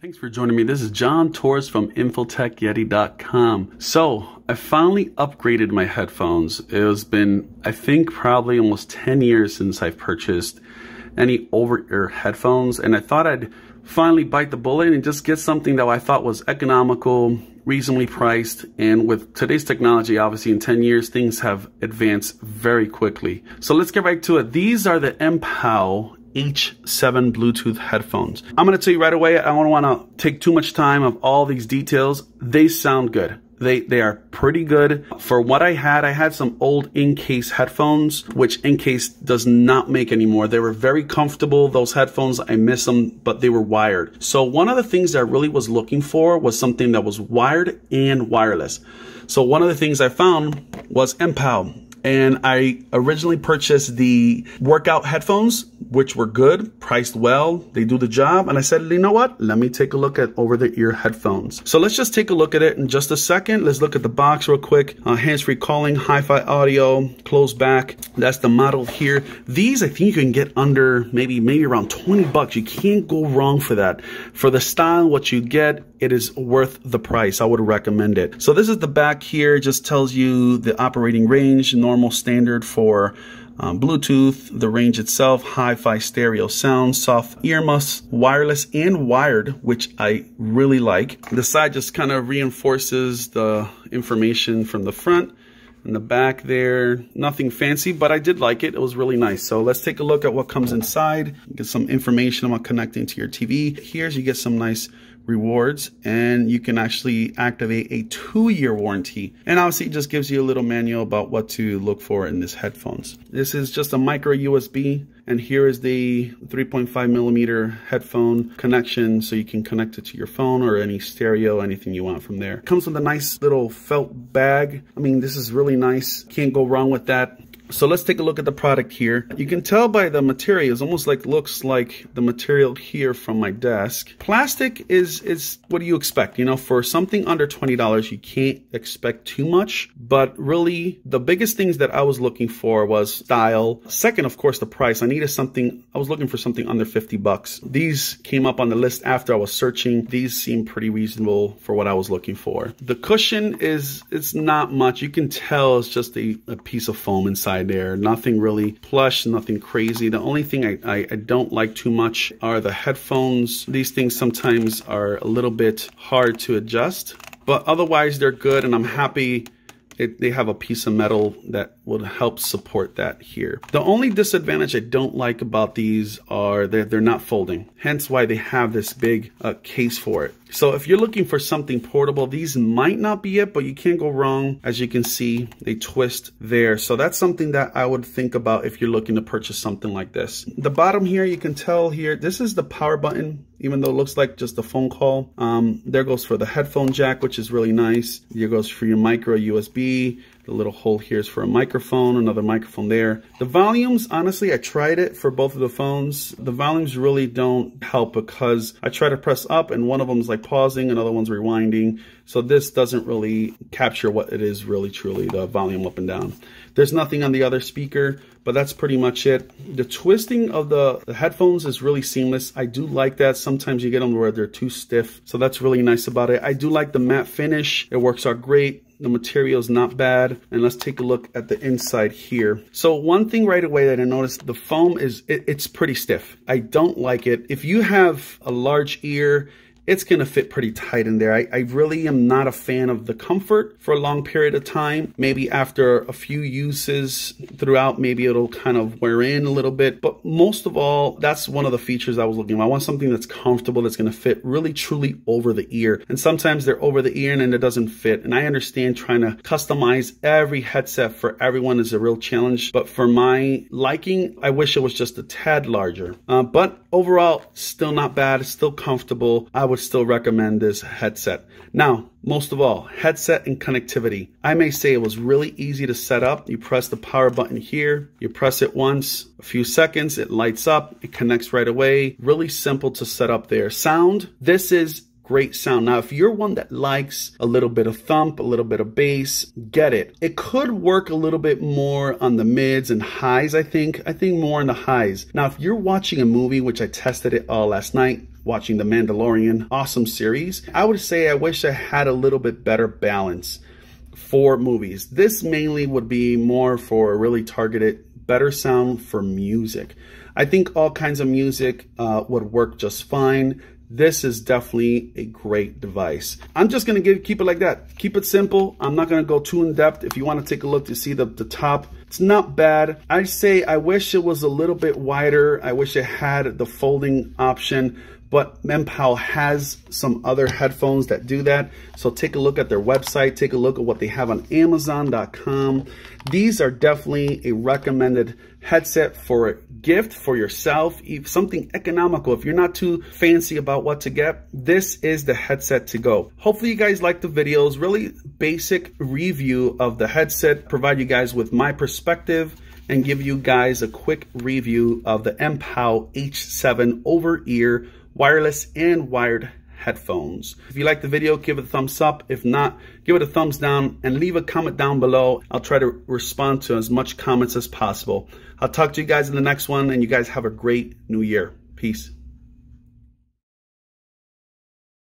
Thanks for joining me. This is John Torres from infotechyeti.com. So I finally upgraded my headphones. It has been, I think, probably almost 10 years since I've purchased any over-ear headphones. And I thought I'd finally bite the bullet and just get something that I thought was economical, reasonably priced. And with today's technology, obviously in 10 years, things have advanced very quickly. So let's get right to it. These are the Mpow H7 Bluetooth headphones. I'm going to tell you right away, I don't want to take too much time of all these details. They sound good. They are pretty good. For what I had some old Incase headphones, which Incase does not make anymore. They were very comfortable, those headphones. I miss them, but they were wired. So one of the things that I really was looking for was something that was wired and wireless. So one of the things I found was Mpow. And I originally purchased the workout headphones, which were good, priced well, they do the job. And I said, you know what? Let me take a look at over-the-ear headphones. So let's just take a look at it in just a second. Let's look at the box real quick. Hands-free calling, hi-fi audio, closed back. That's the model here. These, I think you can get under maybe around 20 bucks. You can't go wrong for that. For the style, what you get, it is worth the price. I would recommend it. So this is the back here. It just tells you the operating range, normal standard for Bluetooth, the range itself, hi-fi stereo sound, soft earmuffs, wireless and wired, which I really like. The side just kind of reinforces the information from the front. In the back there, nothing fancy, but I did like it. It was really nice. So let's take a look at what comes inside. Get some information about connecting to your TV. Here's you get some nice rewards, and you can actually activate a 2-year warranty. And obviously it just gives you a little manual about what to look for in this headphones. This is just a micro USB, and here is the 3.5 millimeter headphone connection, so you can connect it to your phone or any stereo, anything you want from there. Comes with a nice little felt bag. I mean, this is really nice. Can't go wrong with that. So let's take a look at the product here. You can tell by the material, it's almost like looks like the material here from my desk. Plastic is what do you expect? You know, for something under $20, you can't expect too much. But really, the biggest things that I was looking for was style. Second, of course, the price. I was looking for something under 50 bucks. These came up on the list after I was searching. These seem pretty reasonable for what I was looking for. The cushion it's not much. You can tell it's just a piece of foam inside there. Nothing really plush, nothing crazy. The only thing I don't like too much are the headphones. These things sometimes are a little bit hard to adjust, but otherwise they're good, and I'm happy they have a piece of metal that would help support that here. The only disadvantage I don't like about these are they're not folding, hence why they have this big case for it. So if you're looking for something portable, these might not be it, but you can't go wrong. As you can see, they twist there. So that's something that I would think about if you're looking to purchase something like this. The bottom here, you can tell here, this is the power button, even though it looks like just a phone call. There goes for the headphone jack, which is really nice. Here goes for your micro USB. The little hole here is for a microphone, another microphone there. The volumes, honestly, I tried it for both of the phones. The volumes really don't help because I try to press up and one of them is like pausing, another one's rewinding. So this doesn't really capture what it is really truly, the volume up and down. There's nothing on the other speaker, but that's pretty much it. The twisting of the headphones is really seamless. I do like that. Sometimes you get them where they're too stiff. So that's really nice about it. I do like the matte finish. It works out great. The material is not bad. And let's take a look at the inside here. So one thing right away that I noticed, the foam it's pretty stiff. I don't like it. If you have a large ear, it's going to fit pretty tight in there. I really am not a fan of the comfort for a long period of time. Maybe after a few uses throughout, maybe it'll kind of wear in a little bit. But most of all, that's one of the features I was looking for. I want something that's comfortable, that's going to fit really truly over the ear. And sometimes they're over the ear and then it doesn't fit. And I understand trying to customize every headset for everyone is a real challenge. But for my liking, I wish it was just a tad larger. But overall, still not bad. It's still comfortable. I would still recommend this headset. Now, most of all, headset and connectivity. I may say it was really easy to set up. You press the power button here, you press it once, a few seconds, it lights up, it connects right away. Really simple to set up there. Sound, this is great sound. Now, if you're one that likes a little bit of thump, a little bit of bass, get it. It could work a little bit more on the mids and highs, I think more on the highs. Now, if you're watching a movie, which I tested it all last night, watching The Mandalorian. Awesome series. I would say I wish I had a little bit better balance for movies. This mainly would be more for really targeted, better sound for music. I think all kinds of music would work just fine. This is definitely a great device. I'm just gonna keep it like that. Keep it simple. I'm not gonna go too in depth. If you wanna take a look to see the top, it's not bad. I say I wish it was a little bit wider. I wish it had the folding option, but Mpow has some other headphones that do that. So take a look at their website, take a look at what they have on Amazon.com. These are definitely a recommended headset for a gift for yourself, something economical. If you're not too fancy about what to get, this is the headset to go. Hopefully you guys like the videos, really basic review of the headset, provide you guys with my perspective and give you guys a quick review of the Mpow H7 over-ear wireless and wired headphones. If you like the video, give it a thumbs up. If not, give it a thumbs down and leave a comment down below. I'll try to respond to as much comments as possible. I'll talk to you guys in the next one, and you guys have a great new year. Peace.